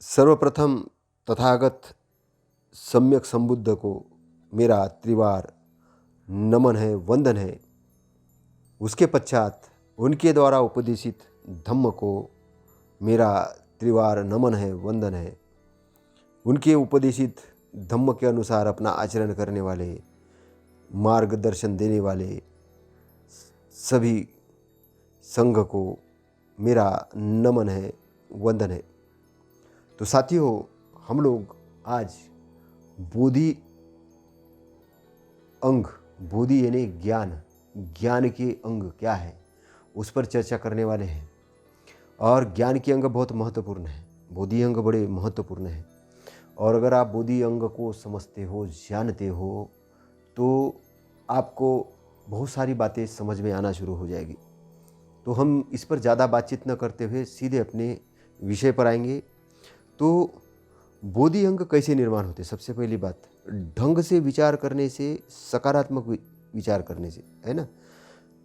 सर्वप्रथम तथागत सम्यक संबुद्ध को मेरा त्रिवार नमन है, वंदन है। उसके पश्चात उनके द्वारा उपदेशित धम्म को मेरा त्रिवार नमन है, वंदन है। उनके उपदेशित धम्म के अनुसार अपना आचरण करने वाले, मार्गदर्शन देने वाले सभी संघ को मेरा नमन है, वंदन है। तो साथियों, हम लोग आज बोधि अंग, बोधि यानी ज्ञान, ज्ञान के अंग क्या है उस पर चर्चा करने वाले हैं। और ज्ञान के अंग बहुत महत्वपूर्ण है, बोधि अंग बड़े महत्वपूर्ण हैं। और अगर आप बोधि अंग को समझते हो, जानते हो, तो आपको बहुत सारी बातें समझ में आना शुरू हो जाएगी। तो हम इस पर ज़्यादा बातचीत न करते हुए सीधे अपने विषय पर आएंगे। तो बोधि अंग कैसे निर्माण होते? सबसे पहली बात, ढंग से विचार करने से, सकारात्मक विचार करने से, है ना।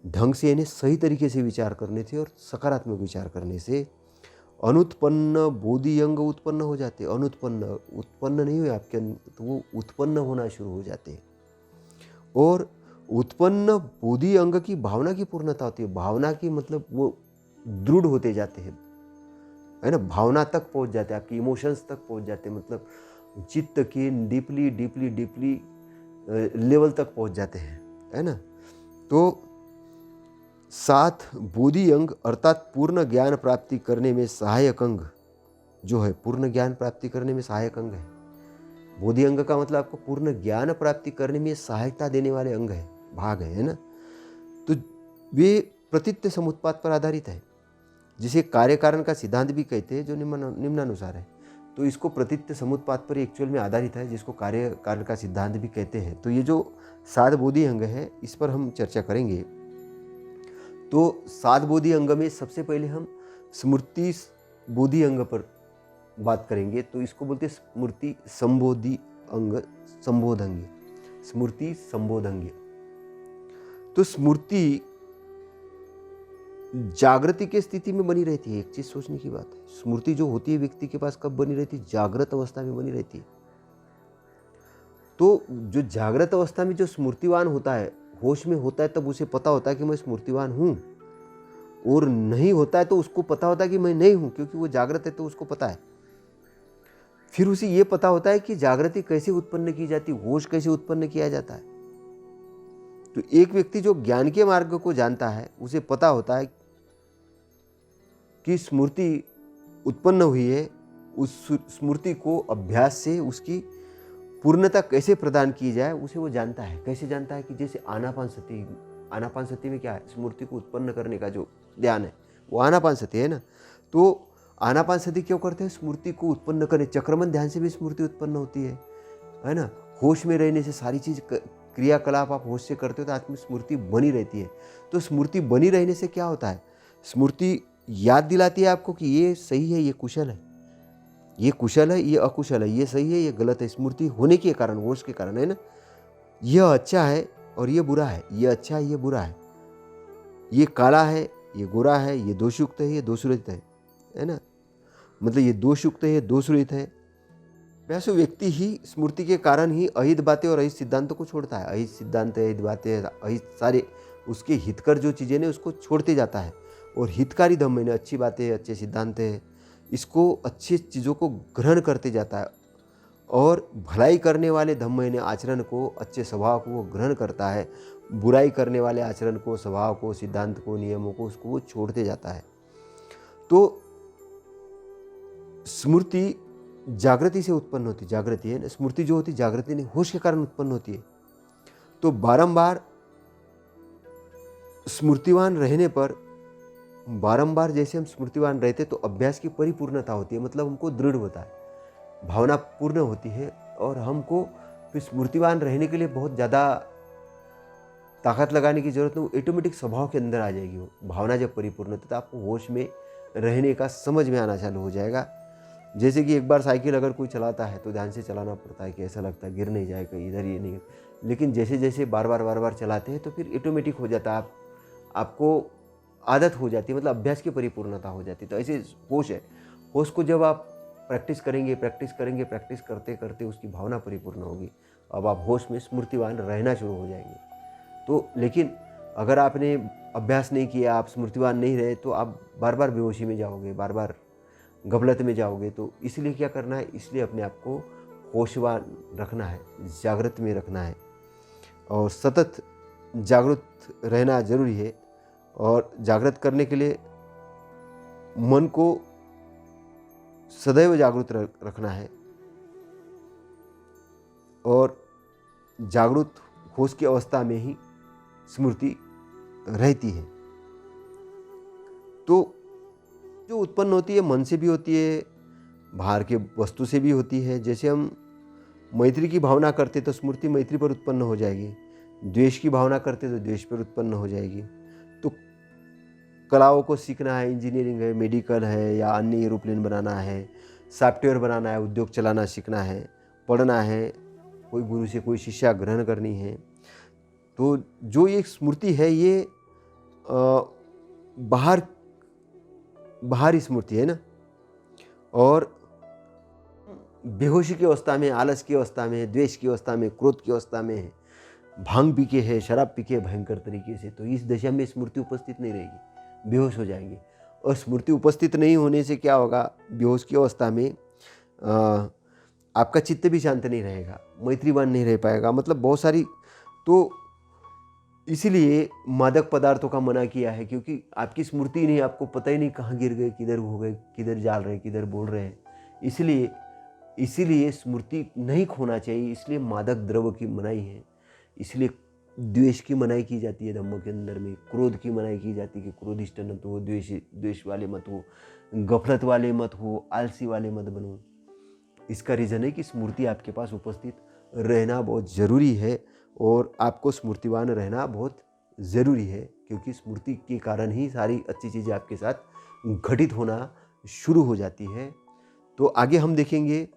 ढंग से यानी सही तरीके से विचार करने से और सकारात्मक विचार करने से अनुत्पन्न बोधि अंग उत्पन्न हो जाते। अनुत्पन्न, उत्पन्न नहीं हुए आपके अंदर, तो वो उत्पन्न होना शुरू हो जाते हैं। और उत्पन्न बोधि अंग की भावना की पूर्णता होती है। भावना की मतलब वो दृढ़ होते जाते हैं, है ना। भावना तक पहुंच जाते हैं, आपकी इमोशंस तक पहुंच जाते हैं, मतलब चित्त के डीपली डीपली डीपली लेवल तक पहुंच जाते हैं, है ना। तो 7 बोधि अंग अर्थात पूर्ण ज्ञान प्राप्ति करने में सहायक अंग जो है, पूर्ण ज्ञान प्राप्ति करने में सहायक अंग है। बोधि अंग का मतलब आपको पूर्ण ज्ञान प्राप्ति करने में सहायता देने वाले अंग है, भाग है ना। तो वे प्रतीत्य समुत्पाद पर आधारित है, जिसे कार्य कारण का सिद्धांत भी कहते हैं, जो निम्नानुसार है। तो इसको प्रतीत्य समुत्पाद पर एक्चुअल में आधारित है, जिसको कार्य कारण का सिद्धांत भी कहते हैं। तो ये जो 7 बोधि अंग है, इस पर हम चर्चा करेंगे। तो 7 बोधि अंग में सबसे पहले हम स्मृति बोधि अंग पर बात करेंगे। तो इसको बोलते हैं स्मृति संबोधि अंग, संबोधंग्य, स्मृति संबोधंग्य। तो स्मृति जागृति की स्थिति में बनी रहती है। एक चीज सोचने की बात है, स्मृति जो होती है व्यक्ति के पास कब बनी रहती है? जागृत अवस्था में बनी रहती है। तो जो जागृत अवस्था में जो स्मृतिवान होता है, होश में होता है, तब उसे पता होता है कि मैं स्मृतिवान हूं। और नहीं होता है तो उसको पता होता है कि मैं नहीं हूं, क्योंकि वो जागृत है तो उसको पता है। फिर उसे ये पता होता है कि जागृति कैसे उत्पन्न की जाती, होश कैसे उत्पन्न किया जाता है। तो एक व्यक्ति जो ज्ञान के मार्ग को जानता है, उसे पता होता है कि स्मृति उत्पन्न हुई है, उस स्मृति को अभ्यास से उसकी पूर्णता कैसे प्रदान की जाए, उसे वो जानता है। कैसे जानता है? कि जैसे आनापान सती, आनापान सती में क्या है? स्मृति को उत्पन्न करने का जो ध्यान है, वो आनापान सती है ना। तो आनापान सती क्यों करते हैं? स्मृति को उत्पन्न करें। चक्रमन ध्यान से भी स्मृति उत्पन्न होती है ना। होश में रहने से सारी चीज क्रियाकलाप आप होश से करते हो तो आत्म स्मृति बनी रहती है। तो स्मृति बनी रहने से क्या होता है? स्मृति याद दिलाती है आपको कि ये सही है, ये कुशल है, ये कुशल है, ये अकुशल है, ये सही है, ये गलत है। स्मृति होने के कारण, होश के कारण, है ना। यह अच्छा है और ये बुरा है, ये अच्छा है, ये बुरा है, ये काला है, ये गोरा है, ये दोषयुक्त है, ये दोषरहित है ना। मतलब ये दोषयुक्त है, ये दोषरहित है। वैसे व्यक्ति ही स्मृति के कारण ही अहित बातें और अहित सिद्धांतों को छोड़ता है। अहित सिद्धांत, अहित बातें, अहित सारे उसके हितकर जो चीज़ें ने उसको छोड़ते जाता है। और हितकारी धम्म ने अच्छी बातें, अच्छे सिद्धांत है, इसको अच्छी चीज़ों को ग्रहण करते जाता है। और भलाई करने वाले धम्म ने आचरण को, अच्छे स्वभाव को वो ग्रहण करता है। बुराई करने वाले आचरण को, स्वभाव को, सिद्धांत को, नियमों को, उसको वो छोड़ते जाता है। तो स्मृति जागृति से उत्पन्न होती, जागृति है ना। स्मृति जो होती जागृति नहीं, होश के कारण उत्पन्न होती है। तो बारंबार स्मृतिवान रहने पर, बारंबार जैसे हम स्मृतिवान रहते तो अभ्यास की परिपूर्णता होती है, मतलब हमको दृढ़ होता है, भावना पूर्ण होती है। और हमको फिर स्मृतिवान रहने के लिए बहुत ज़्यादा ताकत लगाने की जरूरत नहीं, वो ऑटोमेटिक स्वभाव के अंदर आ जाएगी। वो भावना जब परिपूर्ण होती है तो आपको होश में रहने का समझ में आना चालू हो जाएगा। जैसे कि एक बार साइकिल अगर कोई चलाता है तो ध्यान से चलाना पड़ता है कि ऐसा लगता है गिर नहीं जाए कहीं, इधर ये नहीं। लेकिन जैसे जैसे बार बार चलाते हैं तो फिर ऑटोमेटिक हो जाता है, आपको आदत हो जाती है, मतलब अभ्यास की परिपूर्णता हो जाती है। तो ऐसे होश है, होश को जब आप प्रैक्टिस करेंगे, प्रैक्टिस करेंगे, प्रैक्टिस करते करते उसकी भावना परिपूर्ण होगी। अब आप होश में स्मृतिवान रहना शुरू हो जाएंगे। तो लेकिन अगर आपने अभ्यास नहीं किया, आप स्मृतिवान नहीं रहे, तो आप बार बार बेहोशी में जाओगे, बार बार गफलत में जाओगे। तो इसलिए क्या करना है, इसलिए अपने आप को होशवान रखना है, जागृत में रखना है और सतत जागृत रहना जरूरी है। और जागृत करने के लिए मन को सदैव जागृत रखना है और जागृत होश की अवस्था में ही स्मृति रहती है। तो जो उत्पन्न होती है मन से भी होती है, बाहर के वस्तु से भी होती है। जैसे हम मैत्री की भावना करते तो स्मृति मैत्री पर उत्पन्न हो जाएगी, द्वेष की भावना करते तो द्वेष पर उत्पन्न हो जाएगी। तो कलाओं को सीखना है, इंजीनियरिंग है, मेडिकल है या अन्य एरोप्लेन बनाना है, सॉफ्टवेयर बनाना है, उद्योग चलाना सीखना है, पढ़ना है, कोई गुरु से कोई शिक्षा ग्रहण करनी है, तो जो ये स्मृति है ये बाहरी स्मृति है ना। और बेहोशी की अवस्था में, आलस की अवस्था में, द्वेष की अवस्था में, क्रोध की अवस्था में, भांग पी के है, शराब पी के भयंकर तरीके से, तो इस दशा में स्मृति उपस्थित नहीं रहेगी, बेहोश हो जाएंगे। और स्मृति उपस्थित नहीं होने से क्या होगा, बेहोश की अवस्था में आपका चित्त भी शांत नहीं रहेगा, मैत्रीवान नहीं रह पाएगा, मतलब बहुत सारी। तो इसीलिए मादक पदार्थों का मना किया है, क्योंकि आपकी स्मृति नहीं, आपको पता ही नहीं कहाँ गिर गए, किधर हो गए, किधर जा रहे हैं, किधर बोल रहे हैं। इसीलिए स्मृति नहीं खोना चाहिए, इसलिए मादक द्रव्य की मनाही है। इसलिए द्वेष की मनाही की जाती है धम्म के अंदर में, क्रोध की मनाही की जाती है कि क्रोधिष्ट मत हो, द्वेष वाले मत हो, गफलत वाले मत हो, आलसी वाले मत बनो। इसका रीज़न है कि स्मृति आपके पास उपस्थित रहना बहुत ज़रूरी है और आपको स्मृतिवान रहना बहुत ज़रूरी है, क्योंकि स्मृति के कारण ही सारी अच्छी चीज़ें आपके साथ घटित होना शुरू हो जाती है। तो आगे हम देखेंगे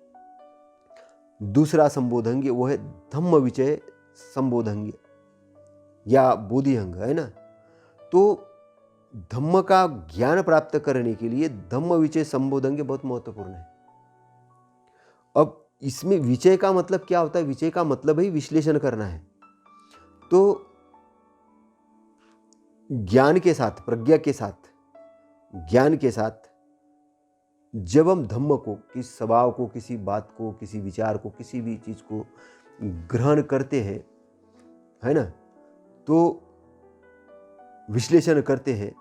दूसरा संबोधंग, वो है धम्म विचय संबोधंग या बोधि अंग, है ना। तो धम्म का ज्ञान प्राप्त करने के लिए धम्म विचय संबोधंग बहुत महत्वपूर्ण है। अब इसमें विचय का मतलब क्या होता है, विचय का मतलब ही विश्लेषण करना है। तो ज्ञान के साथ, प्रज्ञा के साथ, ज्ञान के साथ जब हम धम्म को, किसी स्वभाव को, किसी बात को, किसी विचार को, किसी भी चीज को ग्रहण करते हैं, है ना, तो विश्लेषण करते हैं,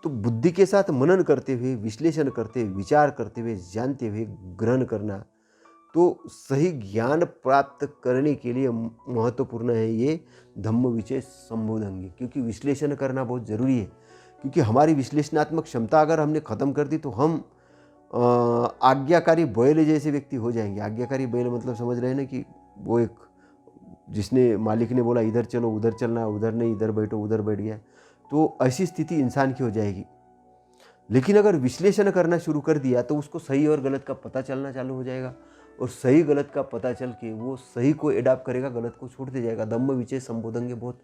तो बुद्धि के साथ मनन करते हुए, विश्लेषण करते हुए, विचार करते हुए, जानते हुए ग्रहण करना, तो सही ज्ञान प्राप्त करने के लिए महत्वपूर्ण है ये धम्म विचय संबोधंग। क्योंकि विश्लेषण करना बहुत ज़रूरी है, क्योंकि हमारी विश्लेषणात्मक क्षमता अगर हमने ख़त्म कर दी तो हम आज्ञाकारी बैल जैसे व्यक्ति हो जाएंगे। आज्ञाकारी बैल मतलब समझ रहे हैं ना, कि वो एक, जिसने मालिक ने बोला इधर चलो, उधर चलना, उधर नहीं, इधर बैठो, उधर बैठ गया, तो ऐसी स्थिति इंसान की हो जाएगी। लेकिन अगर विश्लेषण करना शुरू कर दिया तो उसको सही और गलत का पता चलना चालू हो जाएगा, और सही गलत का पता चल के वो सही को एडाप्ट करेगा, गलत को छोड़ते जाएगा। धम्म विचय संबोधंग बहुत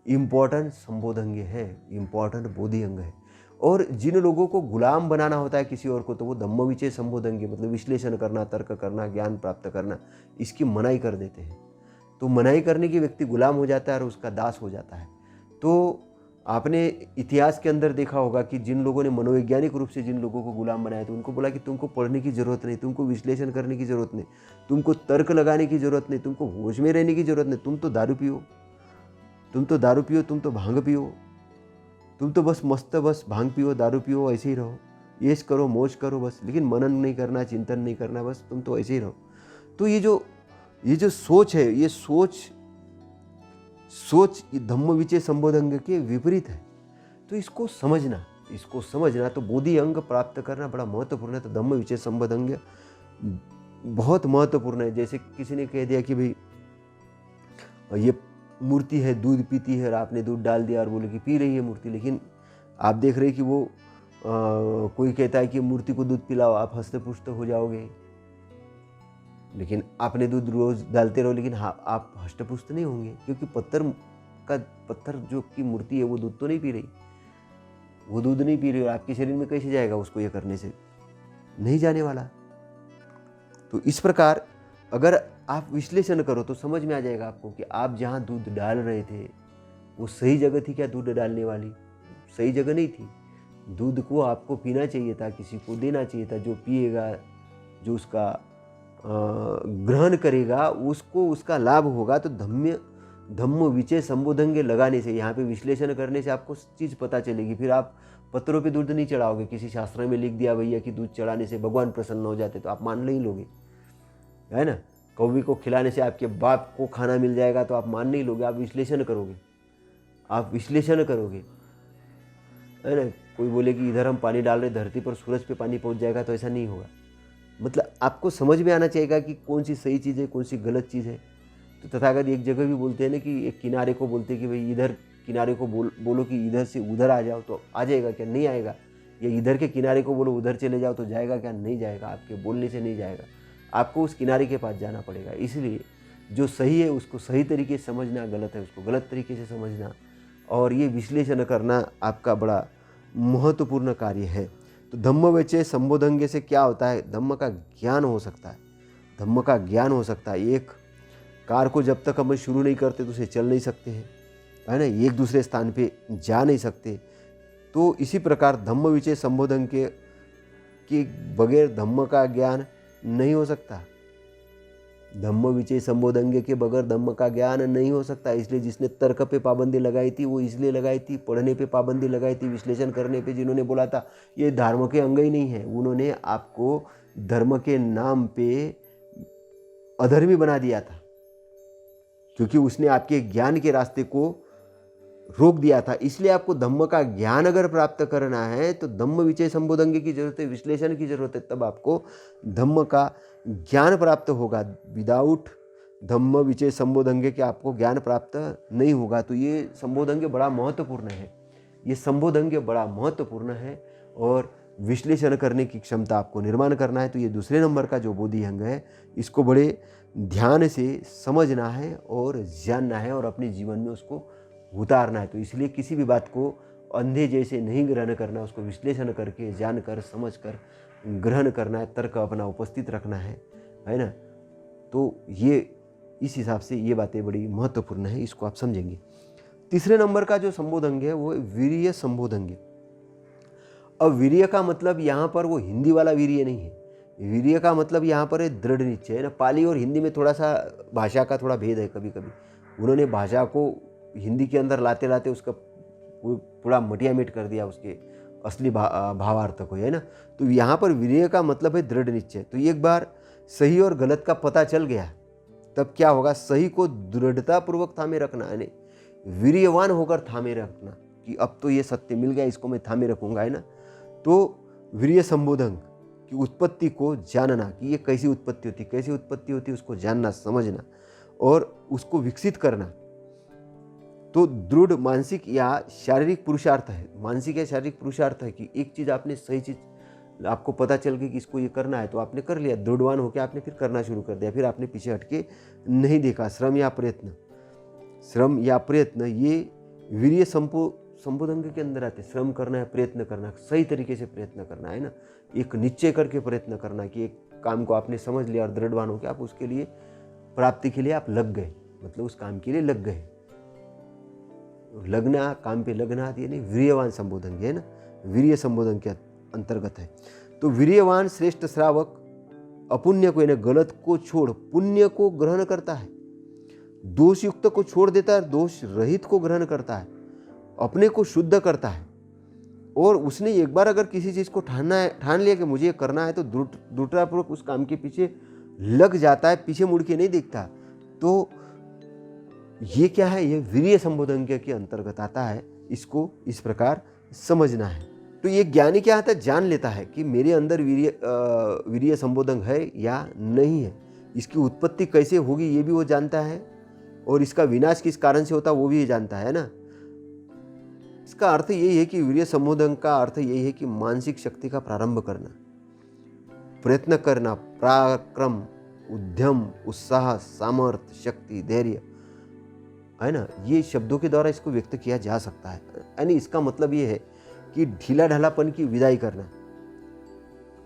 इम्पॉर्टेंट संबोधंग है, इम्पॉर्टेंट बोधि अंग है। और जिन लोगों को गुलाम बनाना होता है किसी और को, तो वो धम्म विचय संबोधंग, मतलब विश्लेषण करना, तर्क करना, ज्ञान प्राप्त करना, इसकी मनाही कर देते हैं। तो मनाही करने के व्यक्ति गुलाम हो जाता है और उसका दास हो जाता है। तो आपने इतिहास के अंदर देखा होगा कि जिन लोगों ने मनोवैज्ञानिक रूप से जिन लोगों को गुलाम बनाया, तो उनको बोला कि तुमको पढ़ने की ज़रूरत नहीं, तुमको विश्लेषण करने की ज़रूरत नहीं, तुमको तर्क लगाने की ज़रूरत नहीं, तुमको होश में रहने की ज़रूरत नहीं, तुम तो दारू पियो, तुम तो दारू पियो, तुम तो भांग पियो, तुम तो बस मस्त, बस भांग पियो, दारू पियो, ऐसे ही रहो, येश करो, मौज करो बस, लेकिन मनन नहीं करना, चिंतन नहीं करना, बस तुम तो ऐसे ही रहो। तो ये जो सोच है, ये सोच धम्म विचय संबोधंग के विपरीत है। तो इसको समझना तो बोधि अंग प्राप्त करना बड़ा महत्वपूर्ण है। तो धम्म विचय संबोधंग बहुत महत्वपूर्ण है। जैसे किसी ने कह दिया कि भाई ये मूर्ति है, दूध पीती है, और आपने दूध डाल दिया और बोले कि पी रही है मूर्ति, लेकिन आप देख रहे कि वो कोई कहता है कि मूर्ति को दूध पिलाओ, आप हंसते पुष्ट हो जाओगे, लेकिन आपने दूध रोज डालते रहो, लेकिन हाँ आप हष्टपुष्ट नहीं होंगे, क्योंकि पत्थर जो की मूर्ति है वो दूध तो नहीं पी रही, वो दूध नहीं पी रही, और आपके शरीर में कैसे जाएगा उसको ये करने से। नहीं जाने वाला। तो इस प्रकार अगर आप विश्लेषण करो तो समझ में आ जाएगा आपको कि आप जहाँ दूध डाल रहे थे वो सही जगह थी क्या दूध डालने वाली? सही जगह नहीं थी। दूध को आपको पीना चाहिए था, किसी को देना चाहिए था। जो पिएगा, जो उसका ग्रहण करेगा, उसको उसका लाभ होगा। तो धम्म विचय संबोधंगे लगाने से, यहाँ पे विश्लेषण करने से आपको चीज़ पता चलेगी। फिर आप पत्थरों पे दूध नहीं चढ़ाओगे। किसी शास्त्र में लिख दिया भैया कि दूध चढ़ाने से भगवान प्रसन्न हो जाते, तो आप मान नहीं लोगे, है ना। कौवी को खिलाने से आपके बाप को खाना मिल जाएगा, तो आप मान नहीं लोगे। आप विश्लेषण करोगे, आप विश्लेषण करोगे, है ना। कोई बोले कि इधर हम पानी डाल रहे धरती पर, सूरज पे पानी पहुंच जाएगा, तो ऐसा नहीं होगा। मतलब आपको समझ में आना चाहिए कि कौन सी सही चीज़ है, कौन सी गलत चीज़ है। तो तथागत एक जगह भी बोलते हैं ना कि एक किनारे को बोलते हैं कि भाई इधर किनारे को बोलो कि इधर से उधर आ जाओ, तो आ जाएगा क्या? नहीं आएगा। या इधर के किनारे को बोलो उधर चले जाओ, तो जाएगा क्या? नहीं जाएगा। आपके बोलने से नहीं जाएगा, आपको उस किनारे के पास जाना पड़ेगा। इसलिए जो सही है उसको सही तरीके से समझना, गलत है उसको गलत तरीके से समझना, और ये विश्लेषण करना आपका बड़ा महत्वपूर्ण कार्य है। तो धम्म विचय संबोधंगे से क्या होता है? धम्म का ज्ञान हो सकता है, धम्म का ज्ञान हो सकता है। एक कार को जब तक हम शुरू नहीं करते तो उसे चल नहीं सकते हैं, है ना। एक दूसरे स्थान पे जा नहीं सकते। तो इसी प्रकार धम्म विचय संबोधन के बगैर धम्म का ज्ञान नहीं हो सकता। धम्म विचय संबोधंगे के बगैर धम्म का ज्ञान नहीं हो सकता। इसलिए जिसने तर्क पे पाबंदी लगाई थी वो इसलिए लगाई थी, पढ़ने पे पाबंदी लगाई थी, विश्लेषण करने पे जिन्होंने बोला था ये धर्म के अंग ही नहीं है, उन्होंने आपको धर्म के नाम पे अधर्मी बना दिया था, क्योंकि उसने आपके ज्ञान के रास्ते को रोक दिया था। इसलिए आपको धम्म का ज्ञान अगर प्राप्त करना है तो धम्म विचय संबोधंगे की जरूरत है, विश्लेषण की जरूरत है, तब आपको धम्म का ज्ञान प्राप्त होगा। विदाउट धम्म विचय संबोधंगे के आपको ज्ञान प्राप्त नहीं होगा। तो ये संबोधंगे बड़ा महत्वपूर्ण है, ये संबोधंगे बड़ा महत्वपूर्ण है। और विश्लेषण करने की क्षमता आपको निर्माण करना है। तो ये दूसरे नंबर का जो बोधि अंग है, इसको बड़े ध्यान से समझना है और जानना है और अपने जीवन में उसको उतारना है। तो इसलिए किसी भी बात को अंधे जैसे नहीं ग्रहण करना, उसको विश्लेषण करके जानकर समझकर ग्रहण करना है, तर्क अपना उपस्थित रखना है ना। तो ये इस हिसाब से ये बातें बड़ी महत्वपूर्ण है, इसको आप समझेंगे। तीसरे नंबर का जो संबोधंग है वो वीर्य संबोधंग है। अब वीर्य का मतलब यहाँ पर वो हिंदी वाला वीर्य नहीं है। वीर्य का मतलब यहाँ पर है दृढ़ निश्चय, है ना। पाली और हिंदी में थोड़ा सा भाषा का थोड़ा भेद है। कभी कभी उन्होंने भाषा को हिंदी के अंदर लाते लाते उसका पूरा मटिया मेट कर दिया, उसके असली भावार्थ को, है ना। तो यहाँ पर वीर्य का मतलब है दृढ़ निश्चय। तो एक बार सही और गलत का पता चल गया, तब क्या होगा? सही को दृढ़तापूर्वक थामे रखना, यानी वीर्यवान होकर थामे रखना कि अब तो ये सत्य मिल गया, इसको मैं थामे रखूंगा, है ना। तो वीर्य संबोधन की उत्पत्ति को जानना कि ये कैसी उत्पत्ति होती, कैसी उत्पत्ति होती, उसको जानना, समझना और उसको विकसित करना। तो दृढ़ मानसिक या शारीरिक पुरुषार्थ है, मानसिक या शारीरिक पुरुषार्थ है कि एक चीज़ आपने सही चीज़ आपको पता चल गई कि इसको ये करना है, तो आपने कर लिया, दृढ़वान होकर आपने फिर करना शुरू कर दिया, फिर आपने पीछे हटके नहीं देखा। श्रम या प्रयत्न ये वीर्य संबोधन के अंदर आते। श्रम करना है, प्रयत्न करना, सही तरीके से प्रयत्न करना, है ना। एक निश्चय करके प्रयत्न करना कि एक काम को आपने समझ लिया और दृढ़वान होकर आप उसके लिए प्राप्ति के लिए आप लग गए, मतलब उस काम के लिए लग गए। लगना, काम पे लगना, ये नहीं वीर्यवान संबोधन, है ना, वीर्य संबोधन के अंतर्गत है। तो वीर्यवान श्रेष्ठ श्रावक अपुण्य को, यानी गलत को छोड़ पुण्य को ग्रहण करता है, दोष युक्त को छोड़ देता है, दोष रहित को ग्रहण करता है, अपने को शुद्ध करता है। और उसने एक बार अगर किसी चीज़ को ठान लिया कि मुझे ये करना है, तो दृढ़तापूर्वक उस काम के पीछे लग जाता है, पीछे मुड़ के नहीं देखता। तो ये क्या है? ये वीर्य संबोधन के अंतर्गत आता है। इसको इस प्रकार समझना है। तो ये ज्ञानी क्या आता है? जान लेता है कि मेरे अंदर वीर्य संबोधन है या नहीं है, इसकी उत्पत्ति कैसे होगी ये भी वो जानता है, और इसका विनाश किस कारण से होता है वो भी जानता है ना। इसका अर्थ यही है कि वीर्य संबोधन का अर्थ यही है कि मानसिक शक्ति का प्रारंभ करना, प्रयत्न करना, पराक्रम, उद्यम, उत्साह, सामर्थ्य, शक्ति, धैर्य, है ना। ये शब्दों के द्वारा इसको व्यक्त किया जा सकता है। यानी इसका मतलब ये है कि ढीला ढालापन की विदाई करना,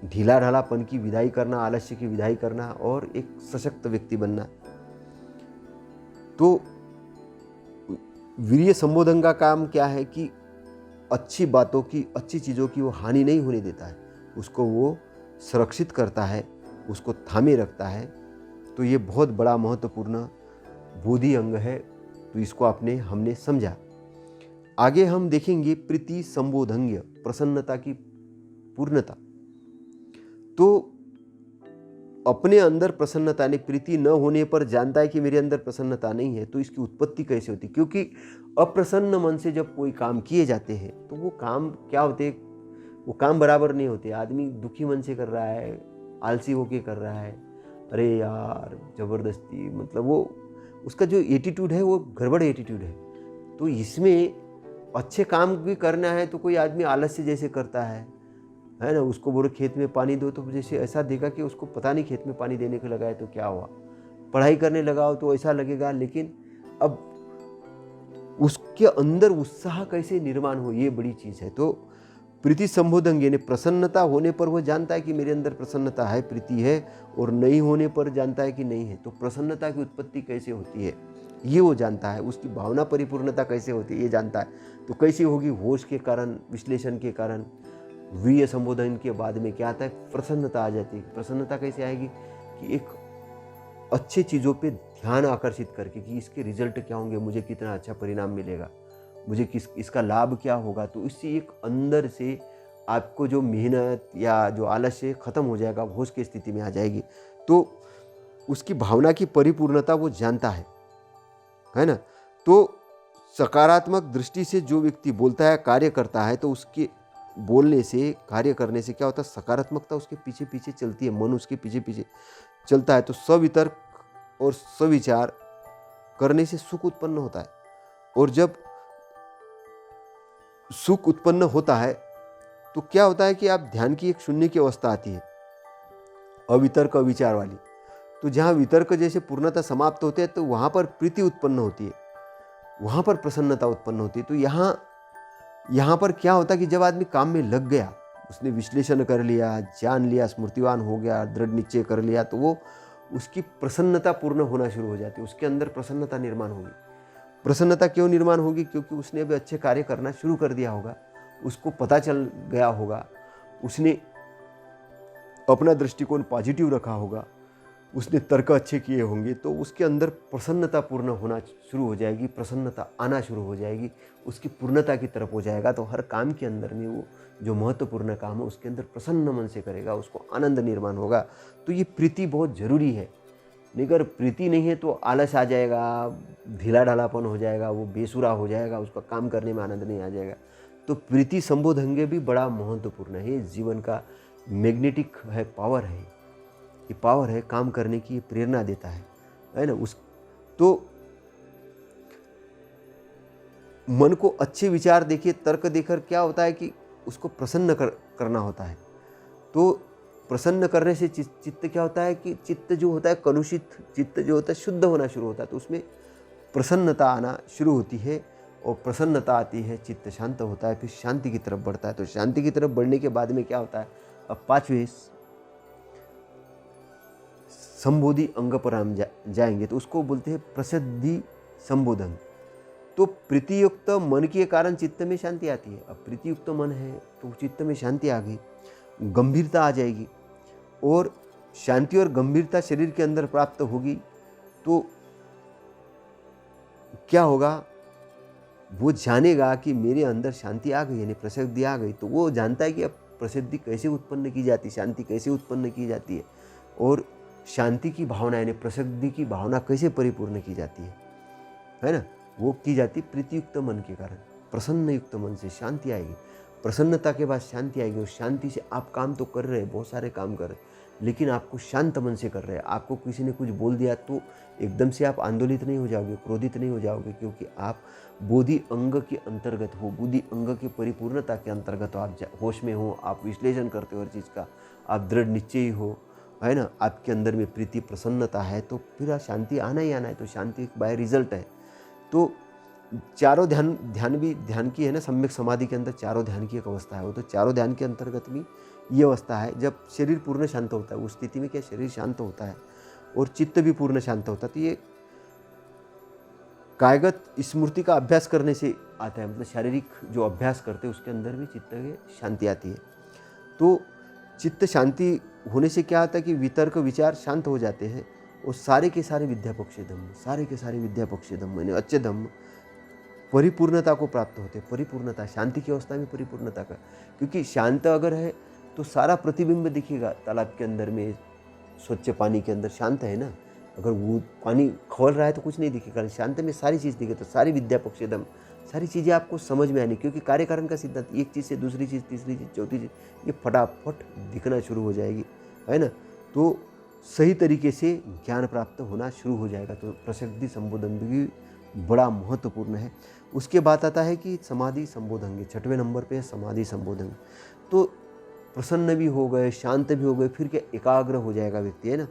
ढीला ढालापन की विदाई करना, आलस्य की विदाई करना और एक सशक्त व्यक्ति बनना। तो वीर्य संबोधन का काम क्या है कि अच्छी बातों की, अच्छी चीज़ों की वो हानि नहीं होने देता है, उसको वो सुरक्षित करता है, उसको थामे रखता है। तो ये बहुत बड़ा महत्वपूर्ण बोधि अंग है। तो इसको हमने समझा। आगे हम देखेंगे प्रीति संबोधंग्य, प्रसन्नता की पूर्णता। तो अपने अंदर प्रसन्नता नहीं, प्रीति न होने पर जानता है कि मेरे अंदर प्रसन्नता नहीं है, तो इसकी उत्पत्ति कैसे होती? क्योंकि अप्रसन्न मन से जब कोई काम किए जाते हैं तो वो काम क्या होते, वो काम बराबर नहीं होते। आदमी दुखी मन से कर रहा है, आलसी होके कर रहा है, अरे यार ज़बरदस्ती, मतलब वो उसका जो एटीट्यूड है वो गड़बड़ एटीट्यूड है। तो इसमें अच्छे काम भी करना है तो कोई आदमी आलस्य जैसे करता है ना। उसको बोलो खेत में पानी दो, तो जैसे ऐसा देगा कि उसको पता नहीं खेत में पानी देने को लगा है तो क्या हुआ। पढ़ाई करने लगाओ तो ऐसा लगेगा, लेकिन अब उसके अंदर उत्साह कैसे निर्माण हो, ये बड़ी चीज़ है। तो प्रीति संबोधन यानी प्रसन्नता होने पर वो जानता है कि मेरे अंदर प्रसन्नता है, प्रीति है, और नहीं होने पर जानता है कि नहीं है। तो प्रसन्नता की उत्पत्ति कैसे होती है ये वो जानता है, उसकी भावना परिपूर्णता कैसे होती है ये जानता है। तो कैसी होगी? होश के कारण, विश्लेषण के कारण। वीर्य संबोधन के बाद में क्या आता है? प्रसन्नता आ जाती है। प्रसन्नता कैसे आएगी? कि एक अच्छे चीज़ों पे ध्यान आकर्षित करके कि इसके रिजल्ट क्या होंगे, मुझे कितना अच्छा परिणाम मिलेगा, मुझे इसका लाभ क्या होगा। तो इससे एक अंदर से आपको जो मेहनत या जो आलस्य खत्म हो जाएगा, होश की स्थिति में आ जाएगी। तो उसकी भावना की परिपूर्णता वो जानता है ना। तो सकारात्मक दृष्टि से जो व्यक्ति बोलता है, कार्य करता है, तो उसके बोलने से, कार्य करने से क्या होता है? सकारात्मकता उसके पीछे पीछे चलती है, मन उसके पीछे पीछे चलता है। तो सवितर्क और सविचार करने से सुख उत्पन्न होता है। और जब सुख उत्पन्न होता है तो क्या होता है कि आप ध्यान की एक शून्य की अवस्था आती है, अवितर्क अविचार वाली। तो जहाँ वितर्क जैसे पूर्णता समाप्त होते हैं तो वहाँ पर प्रीति उत्पन्न होती है, वहाँ पर प्रसन्नता उत्पन्न होती है। तो यहाँ पर क्या होता है कि जब आदमी काम में लग गया, उसने विश्लेषण कर लिया, जान लिया, स्मृतिवान हो गया, दृढ़ निश्चय कर लिया, तो वो उसकी प्रसन्नता पूर्ण होना शुरू हो जाती है। उसके अंदर प्रसन्नता निर्माण होगी। प्रसन्नता क्यों निर्माण होगी? क्योंकि उसने अभी अच्छे कार्य करना शुरू कर दिया होगा, उसको पता चल गया होगा, उसने अपना दृष्टिकोण पॉजिटिव रखा होगा, उसने तर्क अच्छे किए होंगे, तो उसके अंदर प्रसन्नता पूर्ण होना शुरू हो जाएगी, प्रसन्नता आना शुरू हो जाएगी, उसकी पूर्णता की तरफ हो जाएगा। तो हर काम के अंदर में वो जो महत्वपूर्ण काम है उसके अंदर प्रसन्न मन से करेगा, उसको आनंद निर्माण होगा। तो ये प्रीति बहुत ज़रूरी है। अगर प्रीति नहीं है तो आलस आ जाएगा, ढीला ढालापन हो जाएगा, वो बेसुरा हो जाएगा, उसका काम करने में आनंद नहीं आ जाएगा। तो प्रीति संबोधंगे भी बड़ा महत्वपूर्ण है, जीवन का मैग्नेटिक है, पावर है, ये पावर है काम करने की, प्रेरणा देता है ना। तो मन को अच्छे विचार देखिए, तर्क देकर क्या होता है कि उसको प्रसन्न करना होता है। तो प्रसन्न करने से चित्त क्या होता है कि चित्त जो होता है, कलुषित चित्त जो होता है शुद्ध होना शुरू होता है। तो उसमें प्रसन्नता आना शुरू होती है, और प्रसन्नता आती है, चित्त शांत होता है, फिर शांति की तरफ बढ़ता है। तो शांति की तरफ बढ़ने के बाद में क्या होता है? अब पांचवें संबोधि अंग पर हम जाएंगे, तो उसको बोलते हैं प्रसिद्धि संबोधन। तो प्रीतियुक्त मन के कारण चित्त में शांति आती है। अब प्रीतियुक्त मन है तो चित्त में शांति आ गई, गंभीरता आ जाएगी, और शांति और गंभीरता शरीर के अंदर प्राप्त होगी तो क्या होगा? वो जानेगा कि मेरे अंदर शांति आ गई, यानी प्रसिद्धि आ गई। तो वो जानता है कि अब प्रसिद्धि कैसे उत्पन्न की जाती है, शांति कैसे उत्पन्न की जाती है, और शांति की भावना यानी प्रसिद्धि की भावना कैसे परिपूर्ण की जाती है ना। वो की जाती प्रीतियुक्त मन के कारण। प्रसन्न युक्त मन से शांति आएगी, प्रसन्नता के बाद शांति आएगी, और शांति से आप काम तो कर रहे हैं, बहुत सारे काम कर रहे हैं, लेकिन आपको शांत मन से कर रहे हैं। आपको किसी ने कुछ बोल दिया तो एकदम से आप आंदोलित नहीं हो जाओगे, क्रोधित नहीं हो जाओगे, क्योंकि आप बोधि अंग के अंतर्गत हो, बुद्धि अंग की परिपूर्णता के अंतर्गत हो, आप होश में हो, आप विश्लेषण करते हो हर चीज़ का, आप दृढ़ निश्चयी हो, है ना। आपके अंदर में प्रीति प्रसन्नता है, तो फिर शांति आना ही आना है। तो शांति एक बाय रिजल्ट है। तो चारों ध्यान की है ना, सम्यक समाधि के अंदर चारों ध्यान की एक अवस्था है। वो तो चारों ध्यान के अंतर्गत भी ये अवस्था है जब शरीर पूर्ण शांत होता है। उस स्थिति में क्या शरीर शांत होता है और चित्त भी पूर्ण शांत होता है। तो ये कायगत स्मृति का अभ्यास करने से आता है, मतलब शारीरिक जो अभ्यास करते हैं उसके अंदर भी चित्त में शांति आती है। तो चित्त शांति होने से क्या होता है कि वितर्क विचार शांत हो जाते हैं और सारे के सारे विद्यापक्षी धम्म, सारे के सारे विद्यापक्षी धम्म यानी अच्छे धम्म परिपूर्णता को प्राप्त होते हैं। परिपूर्णता, शांति की अवस्था में परिपूर्णता का, क्योंकि शांत अगर है तो सारा प्रतिबिंब दिखेगा। तालाब के अंदर में, स्वच्छ पानी के अंदर शांत है ना, अगर वो पानी खोल रहा है तो कुछ नहीं दिखेगा। शांत में सारी चीज़ दिखे, तो सारी विद्या पक्षेदम, सारी चीज़ें आपको समझ में आनी, क्योंकि कार्य कारण का सिद्धांत, एक चीज़ से दूसरी चीज़, तीसरी चीज़, चौथी चीज़, ये फटाफट दिखना शुरू हो जाएगी, है ना। तो सही तरीके से ज्ञान प्राप्त होना शुरू हो जाएगा। तो प्रसिद्धि संबोधन भी बड़ा महत्वपूर्ण है। उसके बाद आता है कि समाधि संबोधन, 6वें नंबर पे है समाधि संबोधन। तो प्रसन्न भी हो गए, शांत भी हो गए, फिर क्या एकाग्र हो जाएगा व्यक्ति, है ना।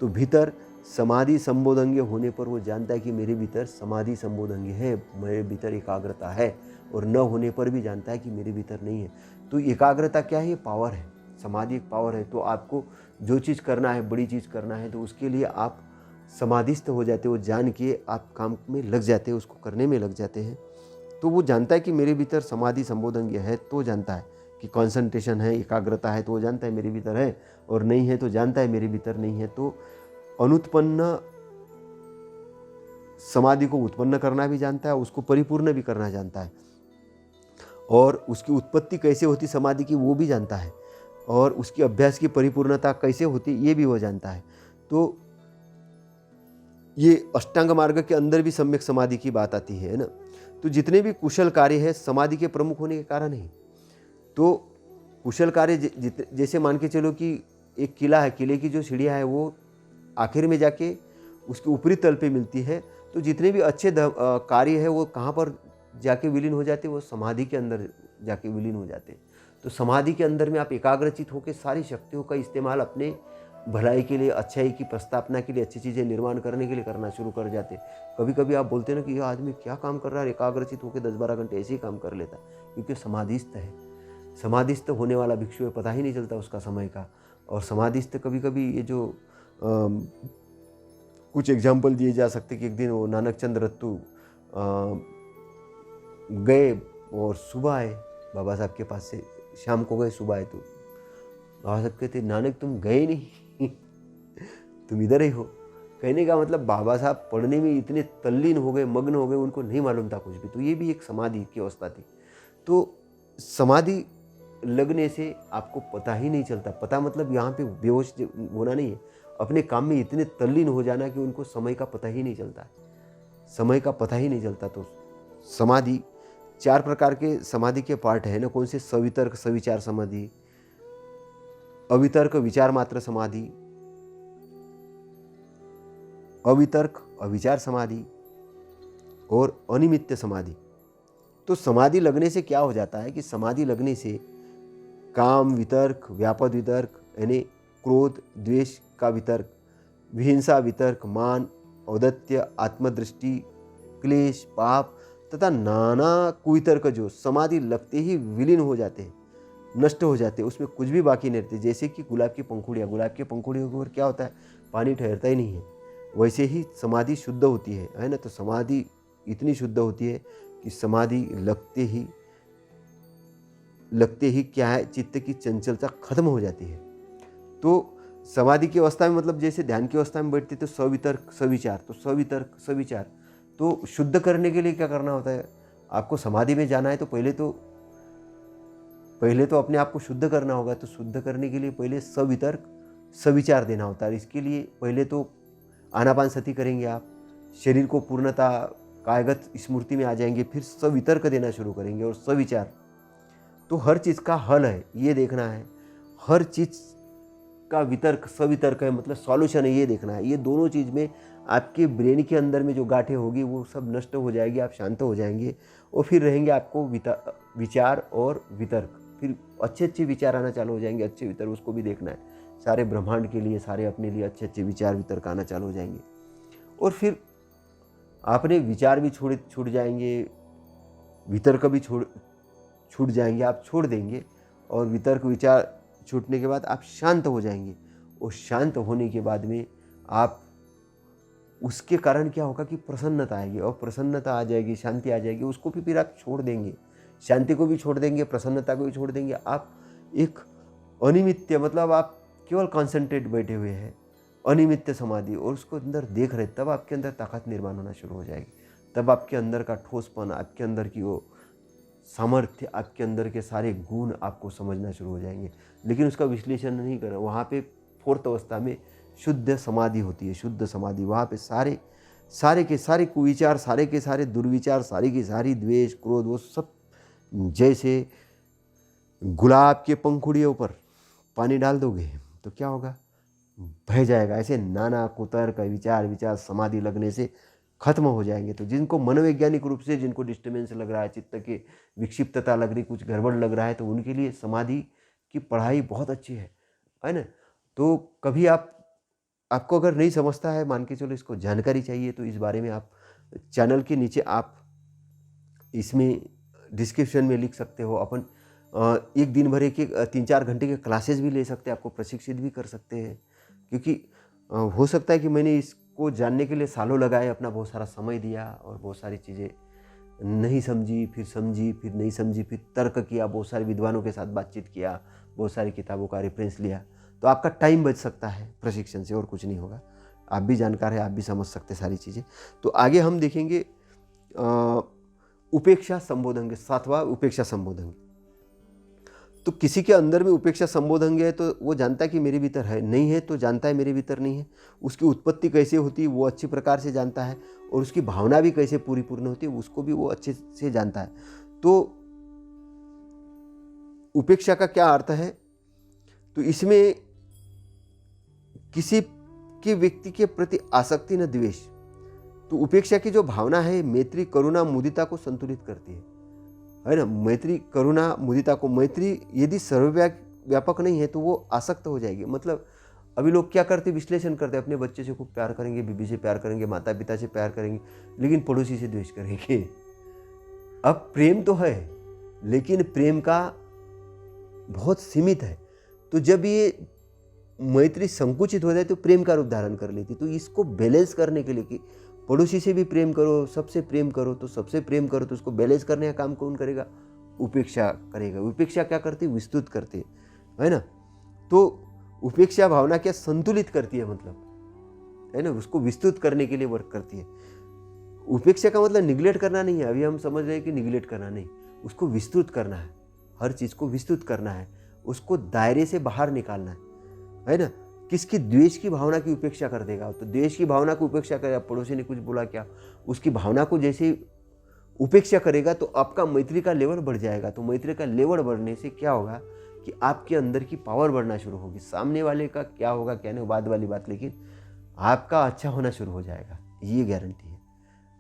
तो भीतर समाधि संबोधंगे होने पर वो जानता है कि मेरे भीतर समाधि संबोधंगे है, मेरे भीतर एकाग्रता है, और न होने पर भी जानता है कि मेरे भीतर नहीं है। तो एकाग्रता क्या है? ये पावर है, समाधि एक पावर है। तो आपको जो चीज़ करना है, बड़ी चीज़ करना है, तो उसके लिए आप समाधिस्थ हो जाते हो, जान के आप काम में लग जाते हो, उसको करने में लग जाते हैं। तो वो जानता है कि मेरे भीतर समाधि संबोधन है, तो जानता है कि कंसंट्रेशन है, एकाग्रता है, तो वो जानता है मेरे भीतर है, और नहीं है तो जानता है मेरे भीतर नहीं है। तो अनुत्पन्न समाधि को उत्पन्न करना भी जानता है, उसको परिपूर्ण भी करना जानता है, और उसकी उत्पत्ति कैसे होती समाधि की वो भी जानता है, और उसकी अभ्यास की परिपूर्णता कैसे होती ये भी वो जानता है। तो ये अष्टांग मार्ग के अंदर भी सम्यक समाधि की बात आती है ना। तो जितने भी कुशल कार्य है समाधि के प्रमुख होने के कारण ही। तो कुशल कार्य जैसे मान के चलो कि एक किला है, किले की जो सीढ़ियाँ है वो आखिर में जाके उसके ऊपरी तल पे मिलती है। तो जितने भी अच्छे कार्य है वो कहाँ पर जाके विलीन हो जाते हैं? वो समाधि के अंदर जाके विलीन हो जाते हैं। तो समाधि के अंदर में आप एकाग्रचित होकर सारी शक्तियों का इस्तेमाल अपने भलाई के लिए, अच्छाई की प्रस्थापना के लिए, अच्छी चीज़ें निर्माण करने के लिए करना शुरू कर जाते। कभी कभी आप बोलते हैं ना कि यह आदमी क्या काम कर रहा है, एकाग्रचित होकर 10-12 घंटे ऐसे ही काम कर लेता, क्योंकि समाधिस्थ है। समाधिस्थ होने वाला भिक्षु है, पता ही नहीं चलता उसका समय का। और समाधिस्थ कभी कभी ये जो कुछ एग्जाम्पल दिए जा सकते कि एक दिन वो नानक चंद रत्तू गए और सुबह आए बाबा साहब के पास से, शाम को गए, सुबह आए। तो बाबा साहब कहते नानक तुम गए नहीं तुम इधर ही हो। कहने का मतलब बाबा साहब पढ़ने में इतने तल्लीन हो गए, मग्न हो गए, उनको नहीं मालूम था कुछ भी। तो ये भी एक समाधि की अवस्था थी। तो समाधि लगने से आपको पता ही नहीं चलता। पता मतलब यहाँ पे बेहोश होना नहीं है, अपने काम में इतने तल्लीन हो जाना कि उनको समय का पता ही नहीं चलता, समय का पता ही नहीं चलता। तो समाधि 4 प्रकार के समाधि के पार्ट है ना। कौन से? सवितर्क सविचार समाधि, अवितर्क विचार मात्र समाधि, अवितर्क अविचार समाधि, और अनिमित्त समाधि। तो समाधि लगने से क्या हो जाता है कि समाधि लगने से काम वितर्क, व्यापद वितर्क यानी क्रोध द्वेष का वितर्क, विहिंसा वितर्क, मान औदत्य, आत्मदृष्टि, क्लेश, पाप तथा नाना कुवितर्क जो समाधि लगते ही विलीन हो जाते हैं, नष्ट हो जाते हैं, उसमें कुछ भी बाकी नहीं रहते। जैसे कि गुलाब की पंखुड़ियाँ, गुलाब की पंखुड़ियों के ऊपर क्या होता है? पानी ठहरता ही नहीं है। वैसे ही समाधि शुद्ध होती है ना। तो समाधि इतनी शुद्ध होती है कि समाधि लगते ही क्या है, चित्त की चंचलता खत्म हो जाती है। तो समाधि की अवस्था में मतलब जैसे ध्यान की अवस्था में बैठते तो सवितर्क सविचार, तो सवितर्क सविचार तो शुद्ध करने के लिए क्या करना होता है? आपको समाधि में जाना है तो पहले तो अपने आप को शुद्ध करना होगा। तो शुद्ध करने के लिए पहले सवितर्क सविचार देना होता है। इसके लिए पहले तो आनापान सती करेंगे आप, शरीर को पूर्णता कायगत स्मृति में आ जाएंगे, फिर सवितर्क देना शुरू करेंगे। और सविचार तो हर चीज़ का हल है, ये देखना है। हर चीज़ का वितर्क सवितर्क है, मतलब सॉल्यूशन है, ये देखना है। ये दोनों चीज़ में आपके ब्रेन के अंदर में जो गांठें होगी वो सब नष्ट हो जाएगी, आप शांत हो जाएंगे, और फिर रहेंगे आपको विचार और वितर्क। फिर अच्छे अच्छे विचार आना चालू हो जाएंगे, अच्छे वितर्क, उसको भी देखना है। सारे ब्रह्मांड के लिए, सारे अपने लिए अच्छे अच्छे विचार वितर्क आना चालू हो जाएंगे। और फिर आपने विचार भी छूट जाएंगे, वितर्क भी छूट जाएंगे, आप छोड़ देंगे। और वितर्क विचार छूटने के बाद आप शांत हो जाएंगे। और शांत होने के बाद में आप उसके कारण क्या होगा कि प्रसन्नता आएगी, और प्रसन्नता आ जाएगी, शांति आ जाएगी, उसको भी फिर आप छोड़ देंगे, शांति को भी छोड़ देंगे, प्रसन्नता को भी छोड़ देंगे। आप एक अनिमित्य, मतलब आप केवल कॉन्सेंट्रेट बैठे हुए हैं, अनिमित्य समाधि, और उसको अंदर देख रहे, तब आपके अंदर ताकत निर्माण होना शुरू हो जाएगी। तब आपके अंदर का ठोसपन, आपके अंदर की वो सामर्थ्य, आपके अंदर के सारे गुण आपको समझना शुरू हो जाएंगे। लेकिन उसका विश्लेषण नहीं करना। वहाँ पे फोर्थ अवस्था में शुद्ध समाधि होती है, शुद्ध समाधि। वहाँ पे सारे के सारे कुविचार, सारे के सारे दुर्विचार, सारी की सारी द्वेष, क्रोध, वो सब जैसे गुलाब के पंखुड़ियों पर पानी डाल दोगे तो क्या होगा, बह जाएगा। ऐसे नाना कुतर्क विचार समाधि लगने से खत्म हो जाएंगे। तो जिनको मनोवैज्ञानिक रूप से, जिनको डिस्टर्बेंस लग रहा है, चित्त के विक्षिप्तता लग रही, कुछ गड़बड़ लग रहा है, तो उनके लिए समाधि की पढ़ाई बहुत अच्छी है ना। तो कभी आपको अगर नहीं समझता है, मान के चलो इसको जानकारी चाहिए, तो इस बारे में आप चैनल के नीचे आप इसमें डिस्क्रिप्शन में लिख सकते हो। अपन एक दिन भर एक 3-4 घंटे के क्लासेस भी ले सकते हैं, आपको प्रशिक्षित भी कर सकते हैं। क्योंकि हो सकता है कि मैंने इसको जानने के लिए सालों लगाए, अपना बहुत सारा समय दिया और बहुत सारी चीज़ें नहीं समझी, फिर नहीं समझी, फिर तर्क किया, बहुत सारे विद्वानों के साथ बातचीत किया, बहुत सारी किताबों का रेफरेंस लिया। तो आपका टाइम बच सकता है प्रशिक्षण से, और कुछ नहीं होगा। आप भी जानकार है, आप भी समझ सकते सारी चीज़ें। तो आगे हम देखेंगे उपेक्षा संबोधन, 7वां उपेक्षा संबोधन। तो किसी के अंदर में उपेक्षा संबोधन है तो वो जानता है कि मेरे भीतर है, नहीं है तो जानता है मेरे भीतर नहीं है। उसकी उत्पत्ति कैसे होती है वो अच्छी प्रकार से जानता है, और उसकी भावना भी कैसे पूर्ण होती है उसको भी वो अच्छे से जानता है। तो उपेक्षा का क्या अर्थ है, तो इसमें किसी के व्यक्ति के प्रति आसक्ति न द्वेष। तो उपेक्षा की जो भावना है, मैत्री करुणा मुदिता को संतुलित करती है ना। मैत्री करुणा मुदिता को, मैत्री यदि सर्वव्यापक नहीं है तो वो आसक्त हो जाएगी। मतलब अभी लोग क्या करते, विश्लेषण करते, अपने बच्चे से खूब प्यार करेंगे, बीबी से प्यार करेंगे, माता पिता से प्यार करेंगे, लेकिन पड़ोसी से द्वेष करेंगे। अब प्रेम तो है, लेकिन प्रेम का बहुत सीमित है। तो जब ये मैत्री संकुचित हो जाए तो प्रेम का रूप धारण कर लेती। तो इसको बैलेंस करने के लिए कि पड़ोसी से भी प्रेम करो, सबसे प्रेम करो, तो सबसे प्रेम करो, तो उसको बैलेंस करने का काम कौन करेगा, उपेक्षा करेगा। उपेक्षा क्या करती है, विस्तृत करती है ना। तो उपेक्षा भावना क्या संतुलित करती है, मतलब है ना, उसको विस्तृत करने के लिए वर्क करती है। उपेक्षा का मतलब निगलेक्ट करना नहीं है, अभी हम समझ रहे हैं कि निगलेक्ट करना नहीं, उसको विस्तृत करना है, हर चीज़ को विस्तृत करना है, उसको दायरे से बाहर निकालना है ना। किसकी, द्वेष की भावना की उपेक्षा कर देगा, तो द्वेष की भावना की उपेक्षा करेगा, पड़ोसी ने कुछ बोला क्या, उसकी भावना को जैसे उपेक्षा करेगा तो आपका मैत्री का लेवल बढ़ जाएगा। तो मैत्री का लेवल बढ़ने से क्या होगा कि आपके अंदर की पावर बढ़ना शुरू होगी। सामने वाले का क्या होगा क्या नहीं बाद वाली बात, लेकिन आपका अच्छा होना शुरू हो जाएगा, ये गारंटी है।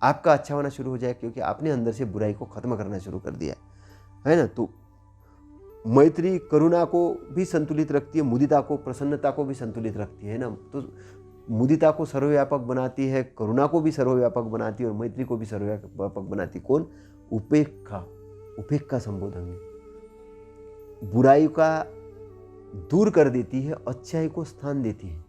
आपका अच्छा होना शुरू हो जाएगा क्योंकि आपने अंदर से बुराई को खत्म करना शुरू कर दिया है ना। तो मैत्री करुणा को भी संतुलित रखती है, मुदिता को, प्रसन्नता को भी संतुलित रखती है ना। तो मुदिता को सर्वव्यापक बनाती है, करुणा को भी सर्वव्यापक बनाती है, और मैत्री को भी सर्वव्यापक बनाती है। कौन, उपेक्षा संबोधन में बुराई का दूर कर देती है, अच्छाई को स्थान देती है।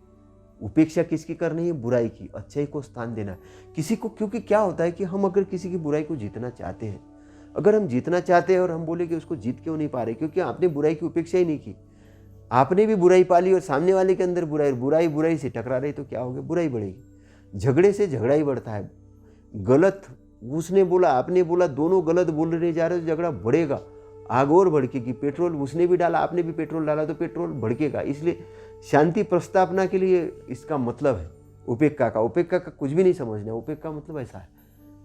उपेक्षा किसकी करनी है, बुराई की, अच्छाई को स्थान देना किसी को। क्योंकि क्या होता है कि हम अगर किसी की बुराई को जीतना चाहते हैं, अगर हम जीतना चाहते हैं और हम बोले कि उसको जीत क्यों नहीं पा रहे, क्योंकि आपने बुराई की उपेक्षा ही नहीं की, आपने भी बुराई पाली और सामने वाले के अंदर बुराई से टकरा रही, तो क्या होगा, बुराई बढ़ेगी। झगड़े से झगड़ा ही बढ़ता है। गलत उसने बोला, आपने बोला, दोनों गलत बोल रहे जा रहे, तो झगड़ा बढ़ेगा, आग और भड़केगी। पेट्रोल उसने भी डाला, आपने भी पेट्रोल डाला, तो पेट्रोल भड़केगा। इसलिए शांति प्रस्तावना के लिए इसका मतलब है उपेक्षा का। उपेक्षा का कुछ भी नहीं समझना, उपेक्षा का मतलब ऐसा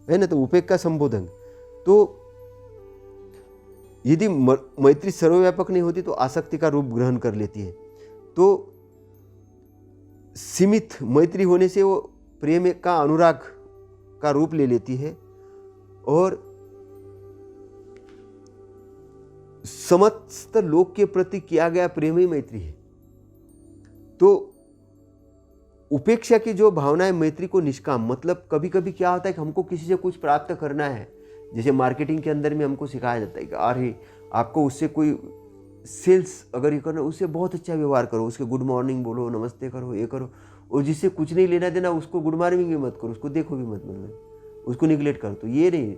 है ना। तो उपेक्षा संबोधन, तो यदि मैत्री सर्वव्यापक नहीं होती तो आसक्ति का रूप ग्रहण कर लेती है। तो सीमित मैत्री होने से वो प्रेम का, अनुराग का रूप ले लेती है, और समस्त लोक के प्रति किया गया प्रेम ही मैत्री है। तो उपेक्षा की जो भावना है, मैत्री को निष्काम, मतलब कभी कभी क्या होता है कि हमको किसी से कुछ प्राप्त करना है, जैसे मार्केटिंग के अंदर में हमको सिखाया जाता है कि अरे आपको उससे कोई सेल्स अगर ये करना, उससे बहुत अच्छा व्यवहार करो, उसके गुड मॉर्निंग बोलो, नमस्ते करो, ये करो। और जिससे कुछ नहीं लेना देना उसको गुड मॉर्निंग भी मत करो, उसको देखो भी मत, मतलब उसको निगलेक्ट करो। तो ये नहीं,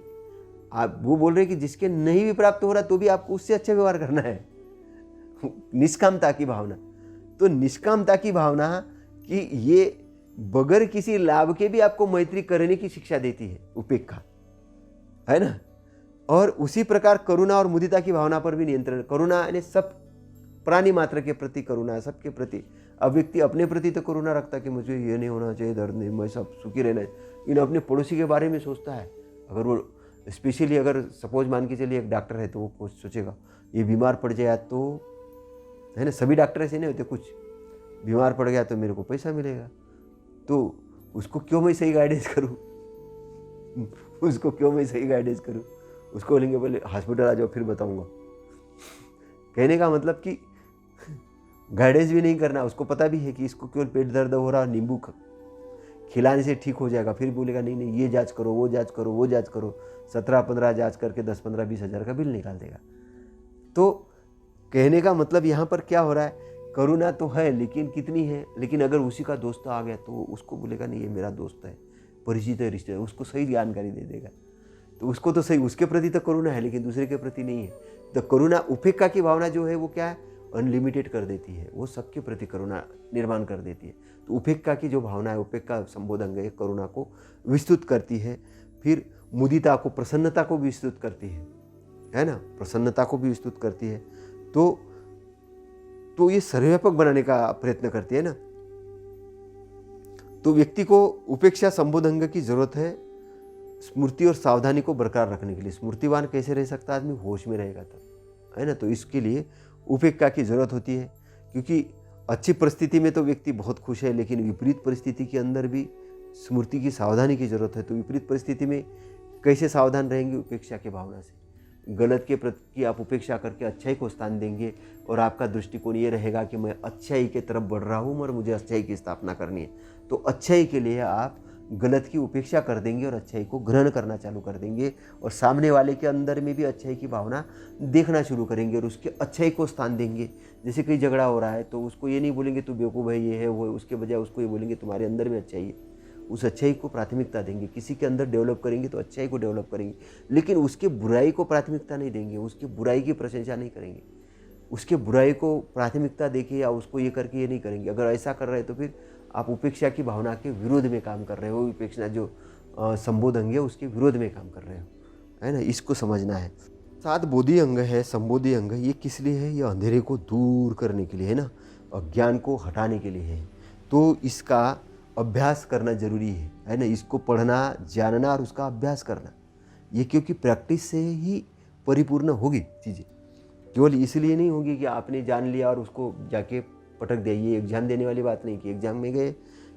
आप वो बोल रहे हैं कि जिसके नहीं भी प्राप्त हो रहा तो भी आपको उससे अच्छा व्यवहार करना है। निष्कामता की भावना, तो निष्कामता की भावना कि ये बगैर किसी लाभ के भी आपको मैत्री करने की शिक्षा देती है उपेक्षा, है ना। और उसी प्रकार करुणा और मुदिता की भावना पर भी नियंत्रण। करुणा यानी सब प्राणी मात्र के प्रति करुणा, सबके प्रति। अब व्यक्ति अपने प्रति तो करुणा रखता कि मुझे ये नहीं होना चाहिए, दर्द नहीं, मैं सब सुखी रहना है, इन अपने पड़ोसी के बारे में सोचता है। अगर वो स्पेशली अगर सपोज मान के चलिए एक डॉक्टर है, तो वो कुछ सोचेगा ये बीमार पड़ जाए तो, है ना, सभी डॉक्टर ऐसे नहीं होते, कुछ बीमार पड़ गया तो मेरे को पैसा मिलेगा, तो उसको क्यों मैं सही गाइडेंस करूँ, उसको क्यों मैं सही गाइडेंस करूँ, उसको बोलेंगे पहले हॉस्पिटल आ जाओ फिर बताऊंगा। कहने का मतलब कि गाइडेंस भी नहीं करना, उसको पता भी है कि इसको केवल पेट दर्द हो रहा है, नींबू खिलाने से ठीक हो जाएगा, फिर बोलेगा नहीं नहीं ये जांच करो, वो जांच करो, वो जांच करो, 17-15 जांच करके 10-15-20 हज़ार का बिल निकाल देगा। तो कहने का मतलब यहाँ पर क्या हो रहा है, करुणा तो है लेकिन कितनी है, लेकिन अगर उसी का दोस्त आ गया तो उसको बोलेगा नहीं ये मेरा दोस्त है, परिचित है, रिश्ते, उसको सही जानकारी दे देगा। तो उसको तो सही, उसके प्रति तो करुणा है लेकिन दूसरे के प्रति नहीं है। तो करुणा, उपेक्षा की भावना जो है वो क्या है, अनलिमिटेड कर देती है, वो सबके प्रति करुणा निर्माण कर देती है। तो उपेक्षा की जो भावना है, उपेक्षा संबोधन है, करुणा को विस्तृत करती है। फिर मुदिता को, प्रसन्नता को भी विस्तृत करती है ना, प्रसन्नता को भी विस्तृत करती है। तो ये सर्वव्यापक बनाने का प्रयत्न करती है ना। तो व्यक्ति को उपेक्षा संबोधन की जरूरत है स्मृति और सावधानी को बरकरार रखने के लिए। स्मृतिवान कैसे रह सकता आदमी, होश में रहेगा तब, है ना। तो इसके लिए उपेक्षा की जरूरत होती है, क्योंकि अच्छी परिस्थिति में तो व्यक्ति बहुत खुश है, लेकिन विपरीत परिस्थिति के अंदर भी स्मृति की, सावधानी की जरूरत है। तो विपरीत परिस्थिति में कैसे सावधान रहेंगे, उपेक्षा की भावना से। गलत के प्रति आप उपेक्षा करके अच्छाई को स्थान देंगे, और आपका दृष्टिकोण ये रहेगा कि मैं अच्छाई की तरफ बढ़ रहा हूँ और मुझे अच्छाई की स्थापना करनी है। तो अच्छाई के लिए आप गलत की उपेक्षा कर देंगे और अच्छाई को ग्रहण करना चालू कर देंगे, और सामने वाले के अंदर में भी अच्छाई की भावना देखना शुरू करेंगे और उसके अच्छाई को स्थान देंगे। जैसे कहीं झगड़ा हो रहा है तो उसको ये नहीं बोलेंगे तू बेवकूफ़ है, ये है वो है, उसके बजाय उसको ये बोलेंगे तुम्हारे अंदर में अच्छाई है। उस अच्छाई को प्राथमिकता देंगे। किसी के अंदर डेवलप करेंगे तो अच्छाई को डेवलप करेंगे, लेकिन उसके बुराई को प्राथमिकता नहीं देंगे, उसकी बुराई की प्रशंसा नहीं करेंगे, उसके बुराई को प्राथमिकता देके या उसको ये करके ये नहीं करेंगे। अगर ऐसा कर रहे हैं तो फिर आप उपेक्षा की भावना के विरोध में काम कर रहे हो, उपेक्षा जो संबोधन है उसके विरोध में काम कर रहे हो, है ना। इसको समझना है। 7 बोधि अंग है, संबोधि अंग, ये किस लिए है, ये अंधेरे को दूर करने के लिए है ना, अज्ञान को हटाने के लिए है। तो इसका अभ्यास करना जरूरी है ना। इसको पढ़ना, जानना और उसका अभ्यास करना, ये क्योंकि प्रैक्टिस से ही परिपूर्ण होगी चीज़ें। केवल इसलिए नहीं होगी कि आपने जान लिया और उसको जाके पटक दिया। ये एग्जाम देने वाली बात नहीं कि एग्जाम में गए,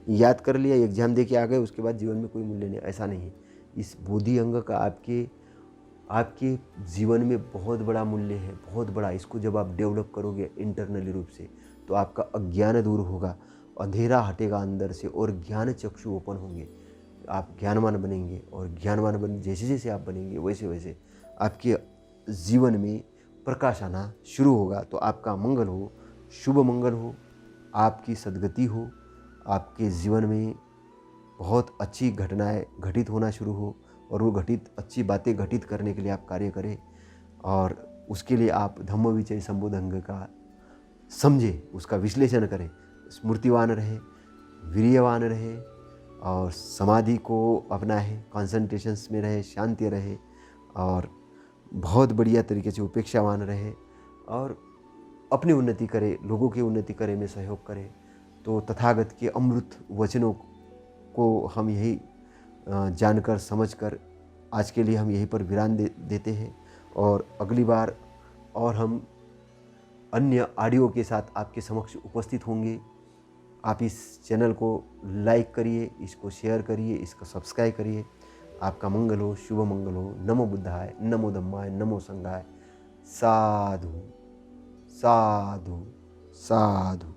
याद कर लिया, एग्जाम दे के आ गए, उसके बाद जीवन में कोई मूल्य नहीं, ऐसा नहीं है। इस बोधि अंग का आपके जीवन में बहुत बड़ा मूल्य है, बहुत बड़ा। इसको जब आप डेवलप करोगे इंटरनली रूप से, तो आपका अज्ञान दूर होगा, अंधेरा हटेगा अंदर से, और ज्ञान चक्षु ओपन होंगे, आप ज्ञानवान बनेंगे। और ज्ञानवान बन जैसे जैसे आप बनेंगे वैसे वैसे आपके जीवन में प्रकाश आना शुरू होगा। तो आपका मंगल हो, शुभ मंगल हो, आपकी सद्गति हो, आपके जीवन में बहुत अच्छी घटनाएं घटित होना शुरू हो, और वो अच्छी बातें घटित करने के लिए आप कार्य करें। और उसके लिए आप धम्म विचय संबोधन का समझे, उसका विश्लेषण करें, स्मृतिवान रहे, वीर्यवान रहे, और समाधि को अपनाए, कॉन्सेंट्रेशंस में रहे, शांति रहे, और बहुत बढ़िया तरीके से उपेक्षावान रहे, और अपनी उन्नति करे, लोगों की उन्नति करे में सहयोग करे। तो तथागत के अमृत वचनों को हम यही जानकर समझकर आज के लिए हम यहीं पर विराम देते हैं, और अगली बार और हम अन्य ऑडियो के साथ आपके समक्ष उपस्थित होंगे। आप इस चैनल को लाइक करिए, इसको शेयर करिए, इसको सब्सक्राइब करिए। आपका मंगल हो, शुभ मंगल हो। नमो बुद्धाय, नमो धम्माय, नमो संघाय। साधु साधु साधु।